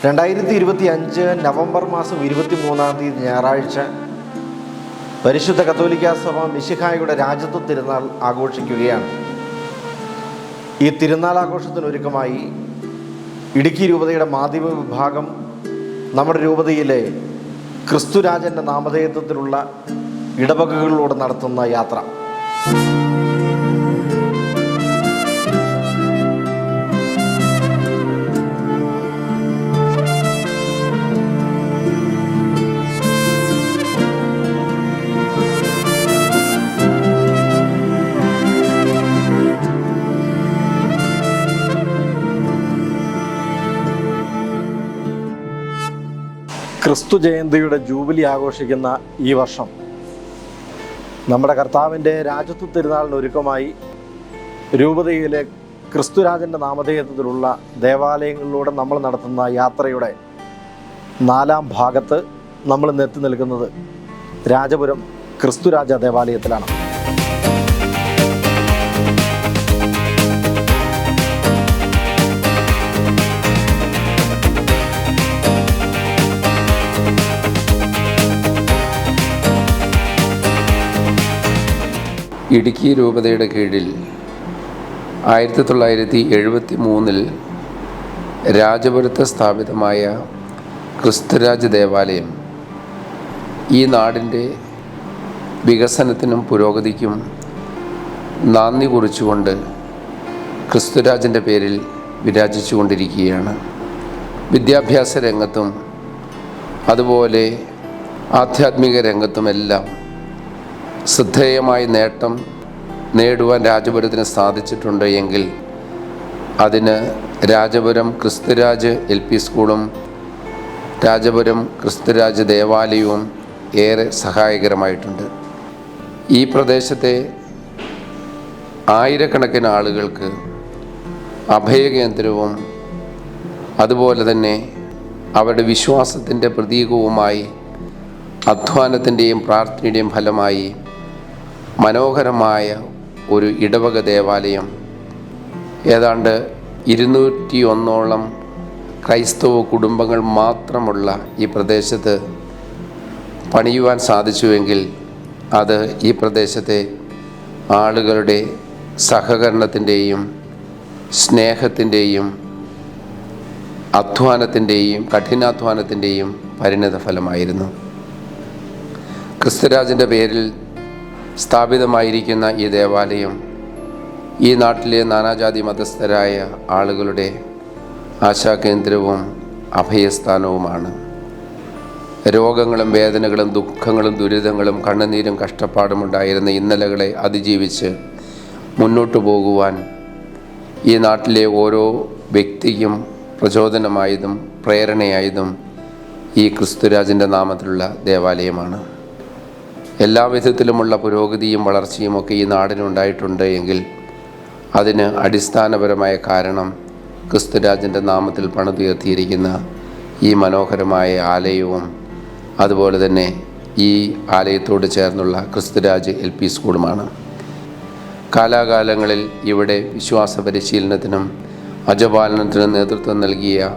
2025 November മാസം 23-ാം തീയതി ഞായറാഴ്ച പരിശുദ്ധ കത്തോലിക്കാ സഭ മിശിഹായുടെ രാജത്വ തിരുനാൾ ആഘോഷിക്കുകയാണ്. ഈ തിരുനാൾ ആഘോഷത്തിനൊരുക്കമായി ഇടുക്കി രൂപതയുടെ മാധ്യമ വിഭാഗം നമ്മുടെ രൂപതയിലെ ക്രിസ്തുരാജൻ്റെ നാമധേയത്വത്തിലുള്ള ഇടവകകളിലൂടെ നടത്തുന്ന യാത്ര. ക്രിസ്തു ജയന്തിയുടെ ജൂബിലി ആഘോഷിക്കുന്ന ഈ വർഷം നമ്മുടെ കർത്താവിൻ്റെ രാജത്വ തിരുനാളിനൊരുക്കമായി രൂപതയിലെ ക്രിസ്തുരാജൻ്റെ നാമധേയത്വത്തിലുള്ള ദേവാലയങ്ങളിലൂടെ നമ്മൾ നടത്തുന്ന യാത്രയുടെ 4ാം ഭാഗത്ത് നമ്മൾ എത്തി നിൽക്കുന്നത് രാജപുരം ക്രിസ്തുരാജ ദേവാലയത്തിലാണ്. ഇടുക്കി രൂപതയുടെ കീഴിൽ 1973 രാജപുരത്ത് സ്ഥാപിതമായ ക്രിസ്തുരാജ ദേവാലയം ഈ നാടിൻ്റെ വികസനത്തിനും പുരോഗതിക്കും നന്ദി കുറിച്ചുകൊണ്ട് ക്രിസ്തുരാജൻ്റെ പേരിൽ വിരാജിച്ചു കൊണ്ടിരിക്കുകയാണ്. വിദ്യാഭ്യാസ രംഗത്തും അതുപോലെ ആധ്യാത്മിക രംഗത്തുമെല്ലാം ശ്രദ്ധേയമായ നേട്ടം നേടുവാൻ രാജപുരത്തിന് സാധിച്ചിട്ടുണ്ട് എങ്കിൽ അതിന് രാജപുരം ക്രിസ്തുരാജ് LP സ്കൂളും രാജപുരം ക്രിസ്തുരാജ് ദേവാലയവും ഏറെ സഹായകരമായിട്ടുണ്ട്. ഈ പ്രദേശത്തെ ആയിരക്കണക്കിന് ആളുകൾക്ക് അഭയകേന്ദ്രവും അതുപോലെ തന്നെ അവരുടെ വിശ്വാസത്തിൻ്റെ പ്രതീകവുമായി അധ്വാനത്തിൻ്റെയും പ്രാർത്ഥനയുടെയും ഫലമായി മനോഹരമായ ഒരു ഇടവക ദേവാലയം ഏതാണ്ട് 201ഓളം ക്രൈസ്തവ കുടുംബങ്ങൾ മാത്രമുള്ള ഈ പ്രദേശത്ത് പണിയുവാൻ സാധിച്ചുവെങ്കിൽ അത് ഈ പ്രദേശത്തെ ആളുകളുടെ സഹകരണത്തിൻ്റെയും സ്നേഹത്തിൻ്റെയും അധ്വാനത്തിൻ്റെയും കഠിനാധ്വാനത്തിൻ്റെയും പരിണിത ഫലമായിരുന്നു. ക്രിസ്തുരാജൻ്റെ പേരിൽ സ്ഥാപിതമായിരിക്കുന്ന ഈ ദേവാലയം ഈ നാട്ടിലെ നാനാജാതി മതസ്ഥരായ ആളുകളുടെ ആശാകേന്ദ്രവും അഭയസ്ഥാനവുമാണ്. രോഗങ്ങളും വേദനകളും ദുഃഖങ്ങളും ദുരിതങ്ങളും കണ്ണുനീരും കഷ്ടപ്പാടും ഉണ്ടായിരുന്ന ഇന്നലകളെ അതിജീവിച്ച് മുന്നോട്ടു പോകുവാൻ ഈ നാട്ടിലെ ഓരോ വ്യക്തിക്കും പ്രചോദനമായതും പ്രേരണയായതും ഈ ക്രിസ്തുരാജൻ്റെ നാമത്തിലുള്ള ദേവാലയമാണ്. എല്ലാ വിധത്തിലുമുള്ള പുരോഗതിയും വളർച്ചയും ഒക്കെ ഈ നാടിനുണ്ടായിട്ടുണ്ട് എങ്കിൽ അതിന് അടിസ്ഥാനപരമായ കാരണം ക്രിസ്തുരാജൻ്റെ നാമത്തിൽ പണിതുയർത്തിയിരിക്കുന്ന ഈ മനോഹരമായ ആലയവും അതുപോലെ തന്നെ ഈ ആലയത്തോട് ചേർന്നുള്ള ക്രിസ്തുരാജ് LP സ്കൂളുമാണ്. കാലാകാലങ്ങളിൽ ഇവിടെ വിശ്വാസ പരിശീലനത്തിനും അജപാലനത്തിനും നേതൃത്വം നൽകിയ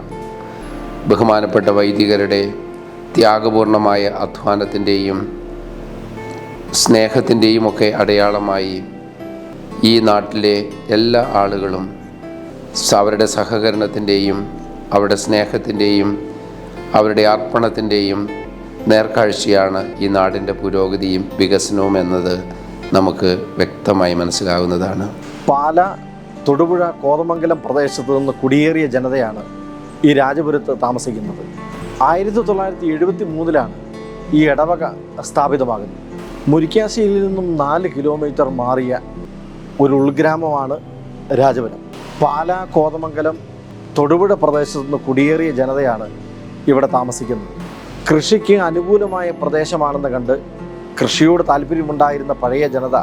ബഹുമാനപ്പെട്ട വൈദികരുടെ ത്യാഗപൂർണമായ അധ്വാനത്തിൻ്റെയും സ്നേഹത്തിൻ്റെയും ഒക്കെ അടയാളമായി ഈ നാട്ടിലെ എല്ലാ ആളുകളും അവരുടെ സഹകരണത്തിൻ്റെയും അവരുടെ സ്നേഹത്തിൻ്റെയും അവരുടെ അർപ്പണത്തിൻ്റെയും നേർക്കാഴ്ചയാണ് ഈ നാടിൻ്റെ പുരോഗതിയും വികസനവും എന്നത് നമുക്ക് വ്യക്തമായി മനസ്സിലാകുന്നതാണ്. പാല, തൊടുപുഴ, കോതമംഗലം പ്രദേശത്ത് നിന്ന് കുടിയേറിയ ജനതയാണ് ഈ രാജപുരത്ത് താമസിക്കുന്നത്. 1973 ഈ ഇടവക സ്ഥാപിതമാകുന്നത്. മുരിക്കാശ്ശേരിയിൽ നിന്നും 4 കിലോമീറ്റർ മാറിയ ഒരു ഉൾഗ്രാമമാണ് രാജപുരം. പാല, കോതമംഗലം, തൊടുപുഴ പ്രദേശത്തു നിന്ന് കുടിയേറിയ ജനതയാണ് ഇവിടെ താമസിക്കുന്നത്. കൃഷിക്ക് അനുകൂലമായ പ്രദേശമാണെന്ന് കണ്ട് കൃഷിയോട് താല്പര്യമുണ്ടായിരുന്ന പഴയ ജനത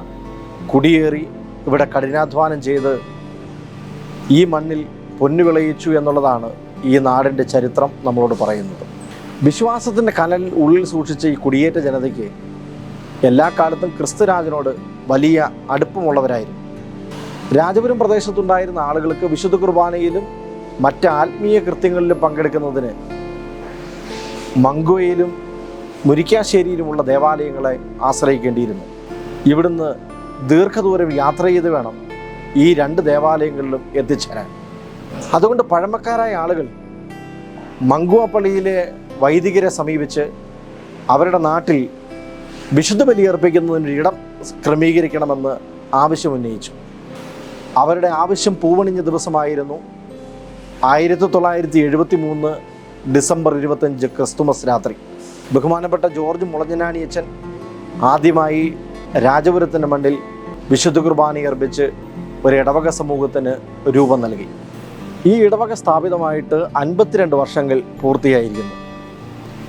കുടിയേറി ഇവിടെ കഠിനാധ്വാനം ചെയ്ത് ഈ മണ്ണിൽ പൊന്നു വിളയിച്ചു എന്നുള്ളതാണ് ഈ നാടിൻ്റെ ചരിത്രം നമ്മളോട് പറയുന്നത്. വിശ്വാസത്തിൻ്റെ കനൽ ഉള്ളിൽ സൂക്ഷിച്ച ഈ കുടിയേറ്റ ജനതയ്ക്ക് എല്ലാ കാലത്തും ക്രിസ്തുരാജനോട് വലിയ അടുപ്പമുള്ളവരായിരുന്നു. രാജപുരം പ്രദേശത്തുണ്ടായിരുന്ന ആളുകൾക്ക് വിശുദ്ധ കുർബാനയിലും മറ്റ് ആത്മീയ കൃത്യങ്ങളിലും പങ്കെടുക്കുന്നതിന് മങ്കുവയിലും മുരിക്കാശ്ശേരിയിലുമുള്ള ദേവാലയങ്ങളെ ആശ്രയിക്കേണ്ടിയിരുന്നു. ഇവിടുന്ന് ദീർഘദൂരം യാത്ര ചെയ്ത് വേണം ഈ 2 ദേവാലയങ്ങളിലും എത്തിച്ചേരാൻ. അതുകൊണ്ട് പഴമക്കാരായ ആളുകൾ മങ്കുവ പള്ളിയിലെ വൈദികരെ സമീപിച്ച് അവരുടെ നാട്ടിൽ വിശുദ്ധ ബലിയർപ്പിക്കുന്നതിന് ഇടം ക്രമീകരിക്കണമെന്ന് ആവശ്യമുന്നയിച്ചു. അവരുടെ ആവശ്യം പൂവണിഞ്ഞ ദിവസമായിരുന്നു 1973 ഡിസംബർ 25 ക്രിസ്തുമസ് രാത്രി. ബഹുമാനപ്പെട്ട ജോർജ് മുളഞ്ഞനാണിയച്ചൻ ആദ്യമായി രാജപുരത്തിൻ്റെ മണ്ണിൽ വിശുദ്ധ കുർബാനയർപ്പിച്ച് ഒരു ഇടവക സമൂഹത്തിന് രൂപം നൽകി. ഈ ഇടവക സ്ഥാപിതമായിട്ട് 52 വർഷങ്ങൾ പൂർത്തിയായിരിക്കുന്നു.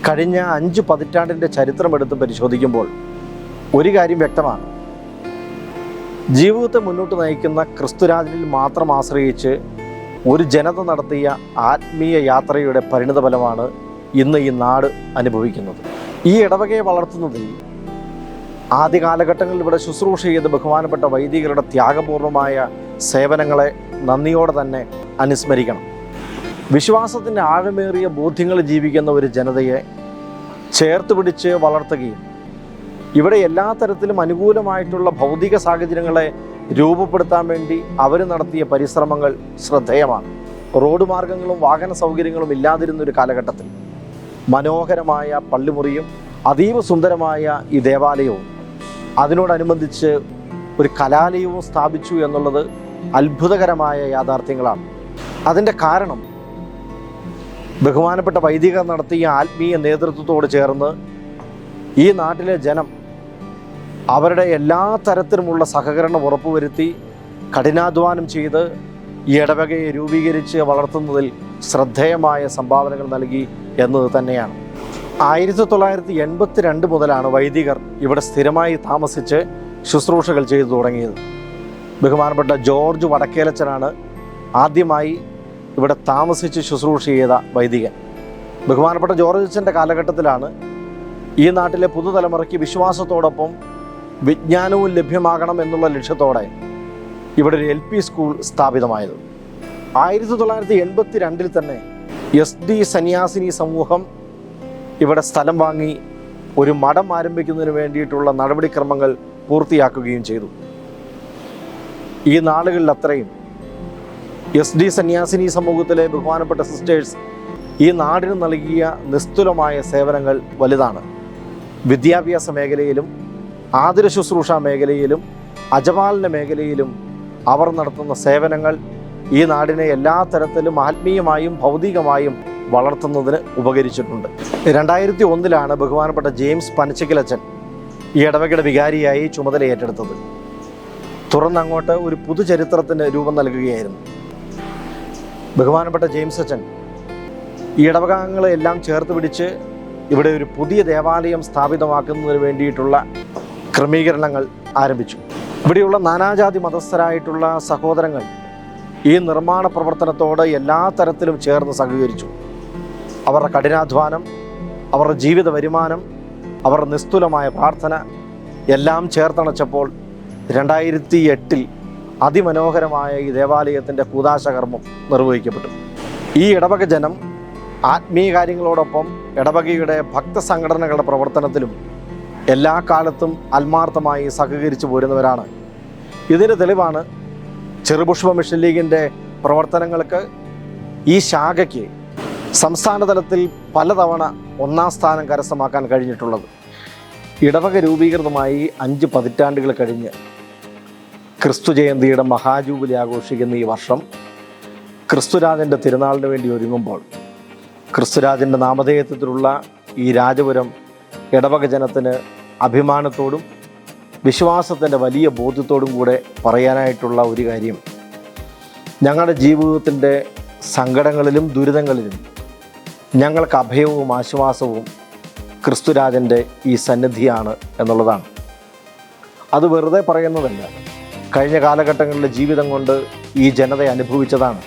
കഴിഞ്ഞ 5 പതിറ്റാണ്ടിൻ്റെ ചരിത്രമെടുത്ത് പരിശോധിക്കുമ്പോൾ ഒരു കാര്യം വ്യക്തമാണ്. ജീവിതത്തെ മുന്നോട്ട് നയിക്കുന്ന ക്രിസ്തുരാജനിൽ മാത്രം ആശ്രയിച്ച് ഒരു ജനത നടത്തിയ ആത്മീയ യാത്രയുടെ പരിണിതഫലമാണ് ഇന്ന് ഈ നാട് അനുഭവിക്കുന്നത്. ഈ ഇടവകയെ വളർത്തുന്നതിൽ ആദ്യ കാലഘട്ടങ്ങളിൽ ഇവിടെ ശുശ്രൂഷ ചെയ്ത് ബഹുമാനപ്പെട്ട വൈദികരുടെ ത്യാഗപൂർവമായ സേവനങ്ങളെ നന്ദിയോടെ തന്നെ അനുസ്മരിക്കണം. വിശ്വാസത്തിൻ്റെ ആഴമേറിയ ബോധ്യങ്ങൾ ജീവിക്കുന്ന ഒരു ജനതയെ ചേർത്ത് പിടിച്ച് വളർത്തുകയും ഇവിടെ എല്ലാ തരത്തിലും അനുകൂലമായിട്ടുള്ള ഭൗതിക സാഹചര്യങ്ങളെ രൂപപ്പെടുത്താൻ വേണ്ടി അവർ നടത്തിയ പരിശ്രമങ്ങൾ ശ്രദ്ധേയമാണ്. റോഡ് മാർഗങ്ങളും വാഹന സൗകര്യങ്ങളും ഇല്ലാതിരുന്നൊരു കാലഘട്ടത്തിൽ മനോഹരമായ പള്ളിമുറിയും അതീവ സുന്ദരമായ ഈ ദേവാലയവും അതിനോടനുബന്ധിച്ച് ഒരു കലാലയവും സ്ഥാപിച്ചു എന്നുള്ളത് അത്ഭുതകരമായ യാഥാർത്ഥ്യങ്ങളാണ്. അതിൻ്റെ കാരണം ബഹുമാനപ്പെട്ട വൈദികർ നടത്തിയ ആത്മീയ നേതൃത്വത്തോട് ചേർന്ന് ഈ നാട്ടിലെ ജനം അവരുടെ എല്ലാ തരത്തിലുമുള്ള സഹകരണം ഉറപ്പുവരുത്തി കഠിനാധ്വാനം ചെയ്ത് ഈ ഇടവകയെ രൂപീകരിച്ച് വളർത്തുന്നതിൽ ശ്രദ്ധേയമായ സംഭാവനകൾ നൽകി എന്നത് തന്നെയാണ്. 1982 മുതലാണ് വൈദികർ ഇവിടെ സ്ഥിരമായി താമസിച്ച് ശുശ്രൂഷകൾ ചെയ്തു തുടങ്ങിയത്. ബഹുമാനപ്പെട്ട ജോർജ് വടക്കേലച്ചനാണ് ആദ്യമായി ഇവിടെ താമസിച്ച് ശുശ്രൂഷ ചെയ്ത വൈദികൻ. ബഹുമാനപ്പെട്ട ജോർജ് അച്ഛൻ്റെ കാലഘട്ടത്തിലാണ് ഈ നാട്ടിലെ പുതുതലമുറയ്ക്ക് വിശ്വാസത്തോടൊപ്പം വിജ്ഞാനവും ലഭ്യമാകണം എന്നുള്ള ലക്ഷ്യത്തോടെ ഇവിടെ ഒരു LP സ്കൂൾ സ്ഥാപിതമായത്. 1982 തന്നെ SD സന്യാസിനി സമൂഹം ഇവിടെ സ്ഥലം വാങ്ങി ഒരു മഠം ആരംഭിക്കുന്നതിന് വേണ്ടിയിട്ടുള്ള നടപടിക്രമങ്ങൾ പൂർത്തിയാക്കുകയും ചെയ്തു. ഈ നാളുകളിൽ അത്രയും SD സന്യാസിനി സമൂഹത്തിലെ ബഹുമാനപ്പെട്ട സിസ്റ്റേഴ്സ് ഈ നാടിന് നൽകിയ നിസ്തുലമായ സേവനങ്ങൾ വലുതാണ്. വിദ്യാഭ്യാസ മേഖലയിലും ആതുര ശുശ്രൂഷ മേഖലയിലും അജപാലന മേഖലയിലും അവർ നടത്തുന്ന സേവനങ്ങൾ ഈ നാടിനെ എല്ലാ തരത്തിലും ആത്മീയമായും ഭൗതികമായും വളർത്തുന്നതിന് ഉപകരിച്ചിട്ടുണ്ട്. 2001 ബഹുമാനപ്പെട്ട ജെയിംസ് പനച്ചിക്കലച്ചൻ ഈ ഇടവകയുടെ വികാരിയായി ചുമതല ഏറ്റെടുത്തത്. തുറന്നങ്ങോട്ട് ഒരു പുതുചരിത്രത്തിന് രൂപം നൽകുകയായിരുന്നു. ബഹുമാനപ്പെട്ട ജെയിംസ് അച്ഛൻ ഈ ഇടവകങ്ങളെ എല്ലാം ചേർത്ത് പിടിച്ച് ഇവിടെ ഒരു പുതിയ ദേവാലയം സ്ഥാപിതമാക്കുന്നതിന് വേണ്ടിയിട്ടുള്ള ക്രമീകരണങ്ങൾ ആരംഭിച്ചു. ഇവിടെയുള്ള നാനാജാതി മതസ്ഥരായിട്ടുള്ള സഹോദരങ്ങൾ ഈ നിർമ്മാണ പ്രവർത്തനത്തോട് എല്ലാ തരത്തിലും ചേർന്ന് സഹകരിച്ചു. അവരുടെ കഠിനാധ്വാനം, അവരുടെ ജീവിത വരുമാനം, അവരുടെ നിസ്തുലമായ പ്രാർത്ഥന എല്ലാം ചേർത്തണച്ചപ്പോൾ 2008 അതിമനോഹരമായ ഈ ദേവാലയത്തിൻ്റെ കൂദാശകർമ്മം നിർവഹിക്കപ്പെട്ടു. ഈ ഇടവക ജനം ആത്മീയ കാര്യങ്ങളോടൊപ്പം ഇടവകയുടെ ഭക്തസംഘടനകളുടെ പ്രവർത്തനത്തിലും എല്ലാ കാലത്തും ആത്മാർത്ഥമായി സഹകരിച്ചു പോരുന്നവരാണ്. ഇതിന് തെളിവാണ് ചെറുപുഷ്പ മിഷൻ ലീഗിൻ്റെ പ്രവർത്തനങ്ങൾക്ക് ഈ ശാഖയ്ക്ക് സംസ്ഥാന തലത്തിൽ പലതവണ 1ാം സ്ഥാനം കരസ്ഥമാക്കാൻ കഴിഞ്ഞിട്ടുള്ളത്. ഇടവക രൂപീകൃതമായി 5 പതിറ്റാണ്ടുകൾ കഴിഞ്ഞ് ക്രിസ്തു ജയന്തിയുടെ മഹാജൂബിലി ആഘോഷിക്കുന്ന ഈ വർഷം ക്രിസ്തുരാജൻ്റെ തിരുനാളിന് വേണ്ടി ഒരുങ്ങുമ്പോൾ ക്രിസ്തുരാജൻ്റെ നാമധേയത്വത്തിലുള്ള ഈ രാജപുരം ഇടവക ജനത്തിന് അഭിമാനത്തോടും വിശ്വാസത്തിൻ്റെ വലിയ ബോധ്യത്തോടും കൂടെ പറയാനായിട്ടുള്ള ഒരു കാര്യം, ഞങ്ങളുടെ ജീവിതത്തിൻ്റെ സങ്കടങ്ങളിലും ദുരിതങ്ങളിലും ഞങ്ങൾക്ക് അഭയവും ആശ്വാസവും ക്രിസ്തുരാജൻ്റെ ഈ സന്നിധിയാണ് എന്നുള്ളതാണ്. അത് വെറുതെ പറയുന്നതല്ല. കഴിഞ്ഞ കാലഘട്ടങ്ങളിലെ ജീവിതം കൊണ്ട് ഈ ജനത അനുഭവിച്ചതാണ്.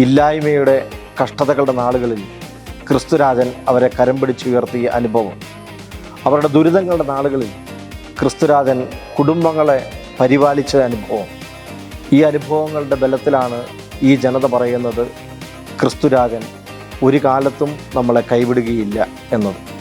ഇല്ലായ്മയുടെ കഷ്ടതകളുടെ നാളുകളിൽ ക്രിസ്തുരാജൻ അവരെ കരം പിടിച്ചുയർത്തിയ അനുഭവം. അവരുടെ ദുരിതങ്ങളുടെ നാളുകളിൽ ക്രിസ്തുരാജൻ കുടുംബങ്ങളെ പരിപാലിച്ച അനുഭവം. ഈ അനുഭവങ്ങളുടെ ബലത്തിലാണ് ഈ ജനത പറയുന്നത്, ക്രിസ്തുരാജൻ ഒരു കാലത്തും നമ്മളെ കൈവിടുകയില്ല എന്നത്.